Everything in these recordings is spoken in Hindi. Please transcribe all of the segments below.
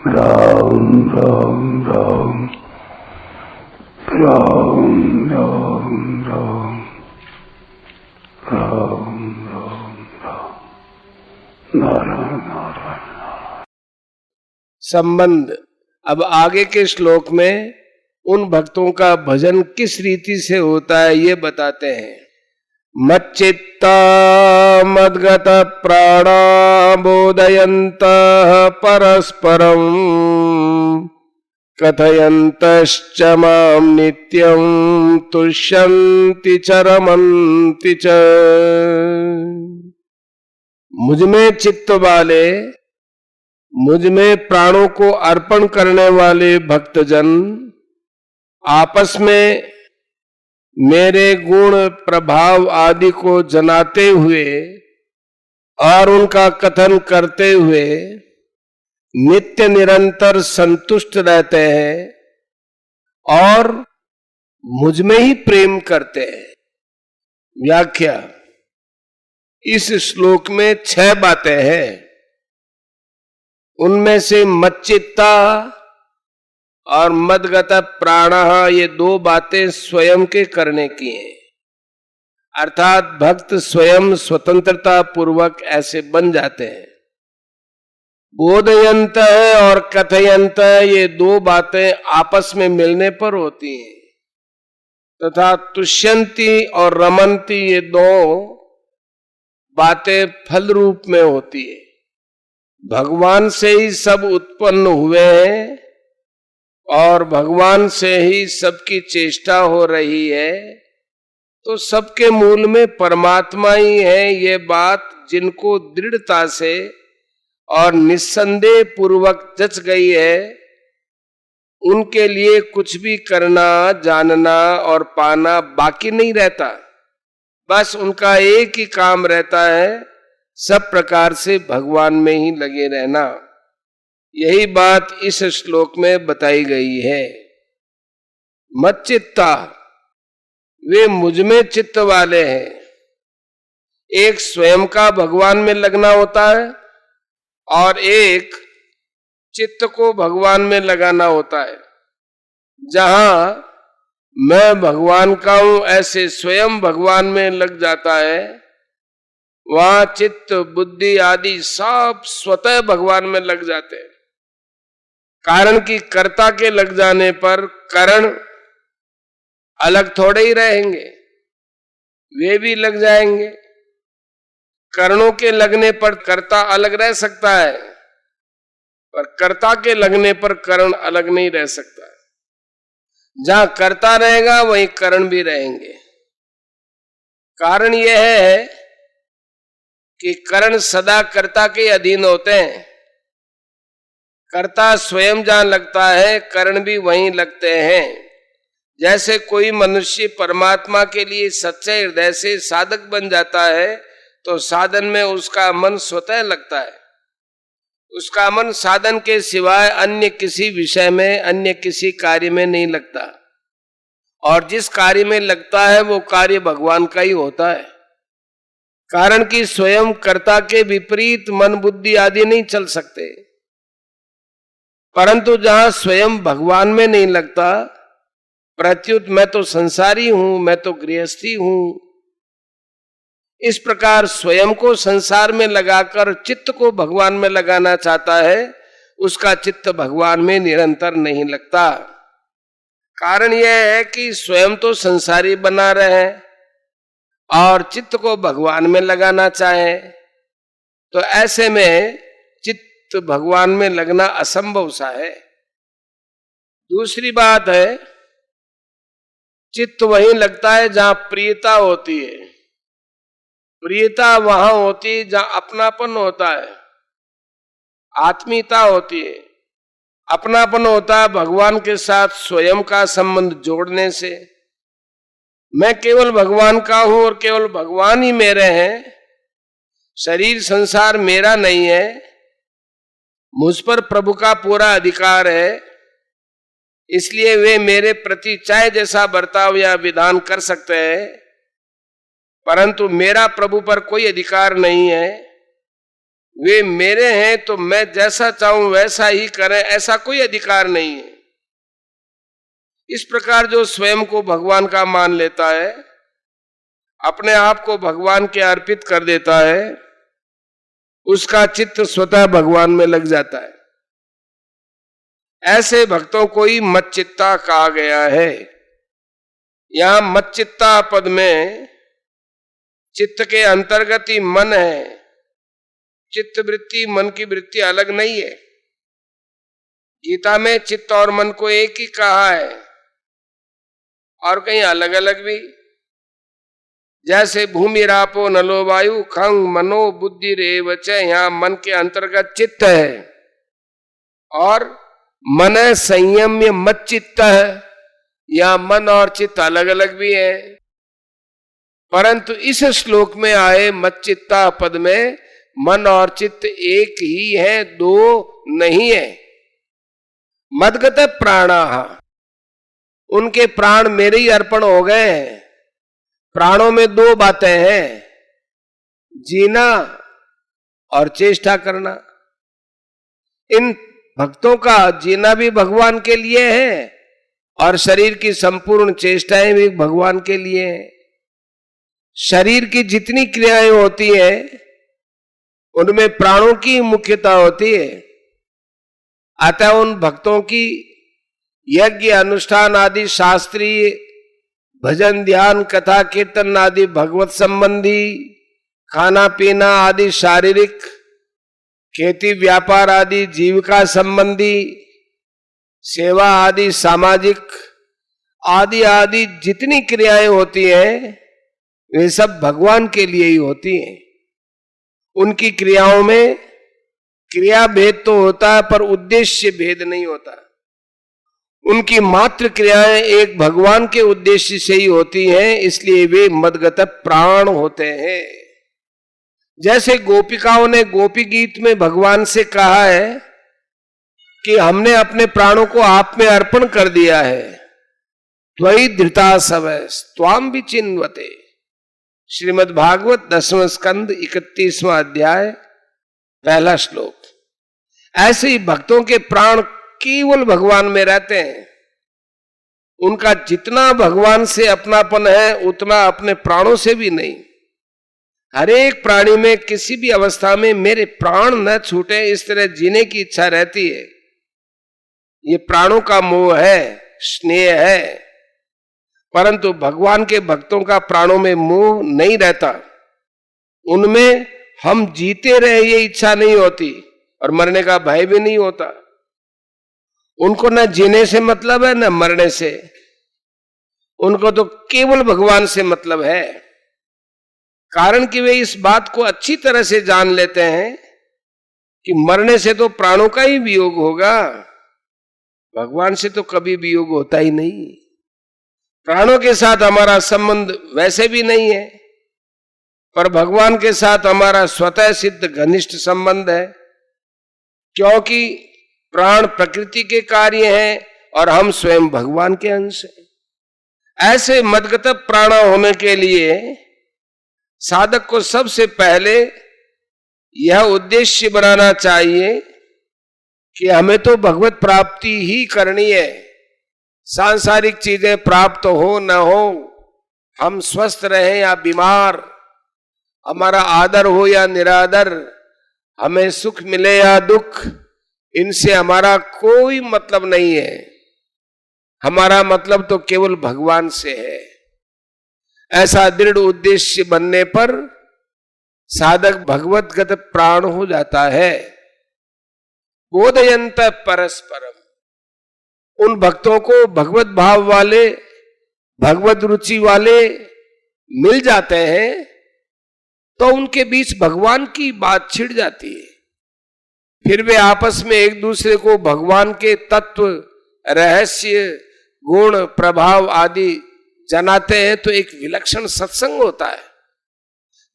राम राम राम राम राम राम राम राम राम नारायण नारायण। संबंध। अब आगे के श्लोक में उन भक्तों का भजन किस रीति से होता है ये बताते हैं। मच्चित्ता मद्गत प्राणा बोधयन्त परस्परम कथयन्तश्च मां नित्यं तुष्यन्ति च रमन्ति च। मुझमें चित्त वाले, मुझमें प्राणों को अर्पण करने वाले भक्तजन आपस में मेरे गुण प्रभाव आदि को जनाते हुए और उनका कथन करते हुए नित्य निरंतर संतुष्ट रहते हैं और मुझ में ही प्रेम करते हैं। व्याख्या। इस श्लोक में 6 बातें हैं। उनमें से मच्चित्ता और मद्गत प्राणः ये 2 बातें स्वयं के करने की हैं, अर्थात भक्त स्वयं स्वतंत्रता पूर्वक ऐसे बन जाते हैं। बोधयंत और कथयंत ये 2 बातें आपस में मिलने पर होती हैं, तथा तुष्यंती और रमन्ति ये 2 बातें फल रूप में होती है। भगवान से ही सब उत्पन्न हुए हैं और भगवान से ही सबकी चेष्टा हो रही है, तो सबके मूल में परमात्मा ही है। ये बात जिनको दृढ़ता से और निस्संदेह पूर्वक जच गई है, उनके लिए कुछ भी करना, जानना और पाना बाकी नहीं रहता। बस उनका एक ही काम रहता है, सब प्रकार से भगवान में ही लगे रहना। यही बात इस श्लोक में बताई गई है। मच्चित्ता, वे मुझमें चित्त वाले हैं। एक स्वयं का भगवान में लगना होता है और एक चित्त को भगवान में लगाना होता है। जहां मैं भगवान का हूं ऐसे स्वयं भगवान में लग जाता है, वहां चित्त बुद्धि आदि सब स्वतः भगवान में लग जाते हैं। कारण की कर्ता के लग जाने पर करण अलग थोड़े ही रहेंगे, वे भी लग जाएंगे। करणों के लगने पर कर्ता अलग रह सकता है, पर कर्ता के लगने पर करण अलग नहीं रह सकता है। जहां कर्ता रहेगा वहीं करण भी रहेंगे। कारण यह है कि करण सदा कर्ता के अधीन होते हैं। कर्ता स्वयं जहां लगता है, करण भी वहीं लगते हैं। जैसे कोई मनुष्य परमात्मा के लिए सच्चे हृदय से साधक बन जाता है, तो साधन में उसका मन स्वतः लगता है। उसका मन साधन के सिवाय अन्य किसी विषय में, अन्य किसी कार्य में नहीं लगता। और जिस कार्य में लगता है वो कार्य भगवान का ही होता है। कारण कि स्वयं कर्ता के विपरीत मन बुद्धि आदि नहीं चल सकते। परंतु जहां स्वयं भगवान में नहीं लगता, प्रत्युत मैं तो संसारी हूं, मैं तो गृहस्थी हूं, इस प्रकार स्वयं को संसार में लगाकर चित्त को भगवान में लगाना चाहता है, उसका चित्त भगवान में निरंतर नहीं लगता। कारण यह है कि स्वयं तो संसारी बना रहे और चित्त को भगवान में लगाना चाहे, तो ऐसे में चित्त भगवान में लगना असंभव सा है। दूसरी बात है, चित्त वहीं लगता है जहां प्रियता होती है। प्रियता वहां होती है जहां अपनापन होता है, आत्मीयता होती है। अपनापन होता है भगवान के साथ स्वयं का संबंध जोड़ने से। मैं केवल भगवान का हूं और केवल भगवान ही मेरे हैं। शरीर संसार मेरा नहीं है, मुझ पर प्रभु का पूरा अधिकार है। इसलिए वे मेरे प्रति चाहे जैसा बर्ताव या विधान कर सकते हैं, परंतु मेरा प्रभु पर कोई अधिकार नहीं है। वे मेरे हैं तो मैं जैसा चाहूं वैसा ही करें, ऐसा कोई अधिकार नहीं है। इस प्रकार जो स्वयं को भगवान का मान लेता है, अपने आप को भगवान के अर्पित कर देता है, उसका चित्त स्वतः भगवान में लग जाता है। ऐसे भक्तों को ही मच्चित्ता कहा गया है। यहां मच्चित्ता पद में चित्त के अंतर्गत ही मन है। चित्त वृत्ति, मन की वृत्ति अलग नहीं है। गीता में चित्त और मन को एक ही कहा है और कहीं अलग अलग भी। जैसे भूमि रापो नलो वायु खंग मनो बुद्धि रेव च, यहां मन के अंतर्गत चित्त है और मन संयम्य मच्चित्त है। यहां मन और चित्त अलग अलग भी है, परंतु इस श्लोक में आए मच्चित्ता पद में मन और चित्त एक ही है, दो नहीं है। मदगत प्राणाः, उनके प्राण मेरे ही अर्पण हो गए हैं। प्राणों में दो बातें हैं, जीना और चेष्टा करना। इन भक्तों का जीना भी भगवान के लिए है और शरीर की संपूर्ण चेष्टाएं भी भगवान के लिए है। शरीर की जितनी क्रियाएं होती हैं उनमें प्राणों की मुख्यता होती है। अतः उन भक्तों की यज्ञ अनुष्ठान आदि शास्त्रीय, भजन ध्यान कथा कीर्तन आदि भगवत संबंधी, खाना पीना आदि शारीरिक, खेती व्यापार आदि जीविका संबंधी, सेवा आदि सामाजिक आदि आदि जितनी क्रियाएं होती हैं वे सब भगवान के लिए ही होती हैं। उनकी क्रियाओं में क्रिया भेद तो होता है पर उद्देश्य भेद नहीं होता। उनकी मात्र क्रियाएं एक भगवान के उद्देश्य से ही होती हैं, इसलिए वे मदगत प्राण होते हैं। जैसे गोपिकाओं ने गोपी गीत में भगवान से कहा है कि हमने अपने प्राणों को आप में अर्पण कर दिया है। त्वयि धृता सवै त्वाम विचिन्वते, श्रीमद् भागवत 10वां स्कंद 31वां अध्याय 1 श्लोक। ऐसे ही भक्तों के प्राण केवल भगवान में रहते हैं। उनका जितना भगवान से अपनापन है उतना अपने प्राणों से भी नहीं। हर एक प्राणी में किसी भी अवस्था में मेरे प्राण न छूटे इस तरह जीने की इच्छा रहती है। ये प्राणों का मोह है, स्नेह है, परंतु भगवान के भक्तों का प्राणों में मोह नहीं रहता। उनमें हम जीते रहे ये इच्छा नहीं होती और मरने का भय भी नहीं होता। उनको न जीने से मतलब है न मरने से, उनको तो केवल भगवान से मतलब है। कारण कि वे इस बात को अच्छी तरह से जान लेते हैं कि मरने से तो प्राणों का ही वियोग होगा, भगवान से तो कभी वियोग होता ही नहीं। प्राणों के साथ हमारा संबंध वैसे भी नहीं है, पर भगवान के साथ हमारा स्वतः सिद्ध घनिष्ठ संबंध है, क्योंकि प्राण प्रकृति के कार्य हैं और हम स्वयं भगवान के अंश हैं। ऐसे मदगत प्राण होने के लिए साधक को सबसे पहले यह उद्देश्य बनाना चाहिए कि हमें तो भगवत प्राप्ति ही करनी है। सांसारिक चीजें प्राप्त हो न हो, हम स्वस्थ रहें या बीमार, हमारा आदर हो या निरादर, हमें सुख मिले या दुख, इनसे हमारा कोई मतलब नहीं है। हमारा मतलब तो केवल भगवान से है। ऐसा दृढ़ उद्देश्य बनने पर साधक भगवतगत प्राण हो जाता है। बोधयंत परस्परम, उन भक्तों को भगवत भाव वाले, भगवत रुचि वाले मिल जाते हैं तो उनके बीच भगवान की बात छिड़ जाती है। फिर वे आपस में एक दूसरे को भगवान के तत्व, रहस्य, गुण, प्रभाव आदि जनाते हैं तो एक विलक्षण सत्संग होता है।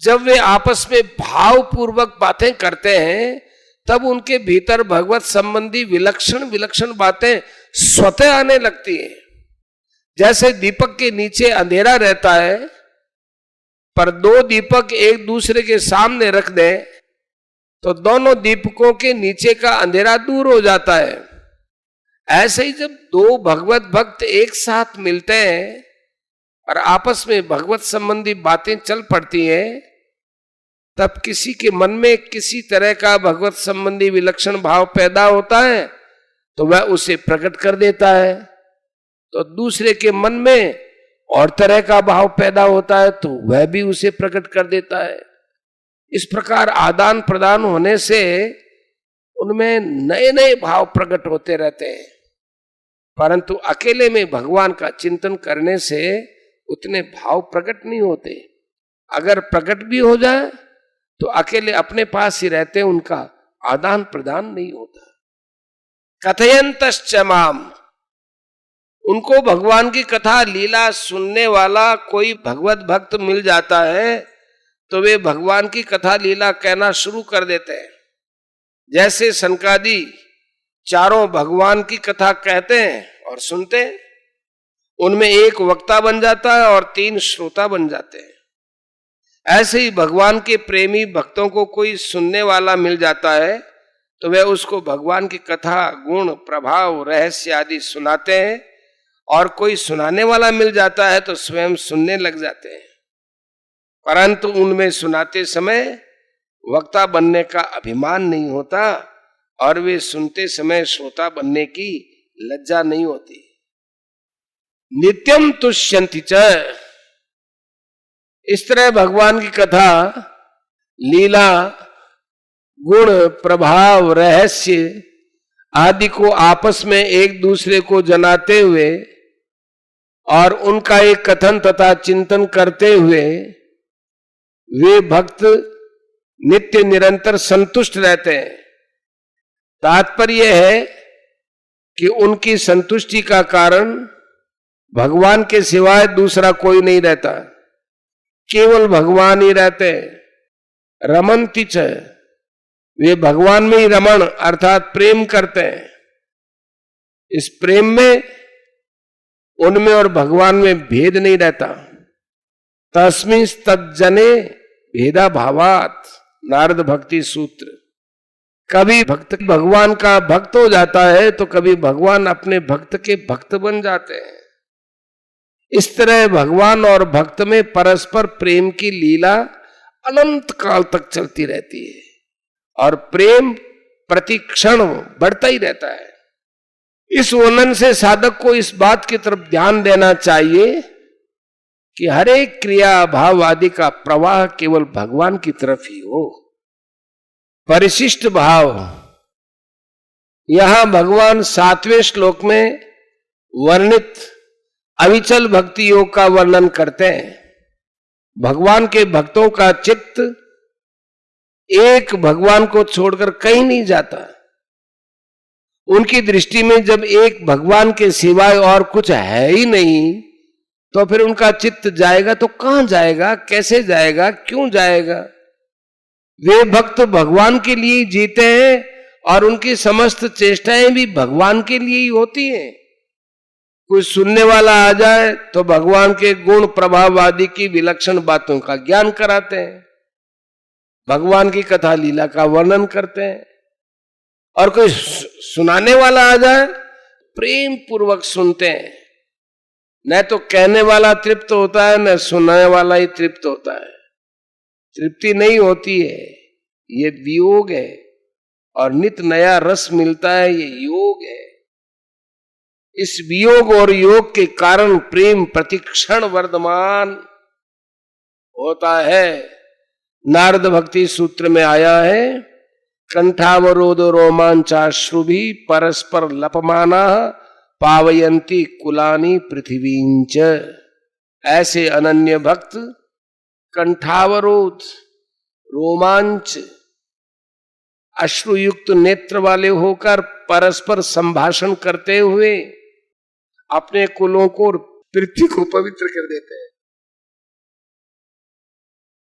जब वे आपस में भावपूर्वक बातें करते हैं तब उनके भीतर भगवत संबंधी विलक्षण विलक्षण बातें स्वतः आने लगती हैं। जैसे दीपक के नीचे अंधेरा रहता है, पर दो दीपक एक दूसरे के सामने रख दें तो दोनों दीपकों के नीचे का अंधेरा दूर हो जाता है। ऐसे ही जब दो भगवत भक्त एक साथ मिलते हैं और आपस में भगवत संबंधी बातें चल पड़ती हैं, तब किसी के मन में किसी तरह का भगवत संबंधी विलक्षण भाव पैदा होता है तो वह उसे प्रकट कर देता है, तो दूसरे के मन में और तरह का भाव पैदा होता है तो वह भी उसे प्रकट कर देता है। इस प्रकार आदान प्रदान होने से उनमें नए नए भाव प्रकट होते रहते हैं। परंतु अकेले में भगवान का चिंतन करने से उतने भाव प्रकट नहीं होते। अगर प्रकट भी हो जाए तो अकेले अपने पास ही रहते, उनका आदान प्रदान नहीं होता। कथयंतश्च माम, उनको भगवान की कथा लीला सुनने वाला कोई भगवत भक्त मिल जाता है तो वे भगवान की कथा लीला कहना शुरू कर देते हैं। जैसे सनकादि चारों भगवान की कथा कहते हैं और सुनते हैं, उनमें एक वक्ता बन जाता है और 3 श्रोता बन जाते हैं। ऐसे ही भगवान के प्रेमी भक्तों को कोई सुनने वाला मिल जाता है तो वे उसको भगवान की कथा, गुण, प्रभाव, रहस्य आदि सुनाते हैं, और कोई सुनाने वाला मिल जाता है तो स्वयं सुनने लग जाते हैं। परंतु उनमें सुनाते समय वक्ता बनने का अभिमान नहीं होता और वे सुनते समय श्रोता बनने की लज्जा नहीं होती। नित्यम तुष्यन्ति च, इस तरह भगवान की कथा, लीला, गुण, प्रभाव, रहस्य आदि को आपस में एक दूसरे को जनाते हुए और उनका एक कथन तथा चिंतन करते हुए वे भक्त नित्य निरंतर संतुष्ट रहते हैं। तात्पर्य है कि उनकी संतुष्टि का कारण भगवान के सिवाय दूसरा कोई नहीं रहता, केवल भगवान ही रहते हैं। रमन्ति च, वे भगवान में ही रमण अर्थात प्रेम करते हैं। इस प्रेम में उनमें और भगवान में भेद नहीं रहता। तस्मिंस् तज्जने भेदा भावात, नारद भक्ति सूत्र। कभी भक्त भगवान का भक्त हो जाता है तो कभी भगवान अपने भक्त के भक्त बन जाते हैं। इस तरह भगवान और भक्त में परस्पर प्रेम की लीला अनंत काल तक चलती रहती है और प्रेम प्रति क्षण बढ़ता ही रहता है। इस वर्णन से साधक को इस बात की तरफ ध्यान देना चाहिए कि हर एक क्रिया भाव आदि का प्रवाह केवल भगवान की तरफ ही हो। परिशिष्ट भाव, यहां भगवान 7वें श्लोक में वर्णित अविचल भक्ति योग का वर्णन करते हैं। भगवान के भक्तों का चित्त एक भगवान को छोड़कर कहीं नहीं जाता। उनकी दृष्टि में जब एक भगवान के सिवाय और कुछ है ही नहीं तो फिर उनका चित्त जाएगा तो कहां जाएगा, कैसे जाएगा, क्यों जाएगा। वे भक्त भगवान के लिए ही जीते हैं और उनकी समस्त चेष्टाएं भी भगवान के लिए ही होती हैं। कोई सुनने वाला आ जाए तो भगवान के गुण प्रभाव आदि की विलक्षण बातों का ज्ञान कराते हैं, भगवान की कथा लीला का वर्णन करते हैं। और कोई सुनाने वाला आ जाए प्रेम पूर्वक सुनते हैं। न तो कहने वाला तृप्त होता है न सुनाने वाला ही तृप्त होता है। तृप्ति नहीं होती है, ये वियोग है, और नित नया रस मिलता है, ये योग है। इस वियोग और योग के कारण प्रेम प्रतिक्षण वर्धमान होता है। नारद भक्ति सूत्र में आया है, कंठावरोध रोमांचाश्रुभि परस्पर लपमाना पावयंती कुलानी पृथ्वींच। ऐसे अनन्य भक्त कंठावरोध, रोमांच, अश्रुयुक्त नेत्र वाले होकर परस्पर संभाषण करते हुए अपने कुलों को, पृथ्वी को पवित्र कर देते हैं।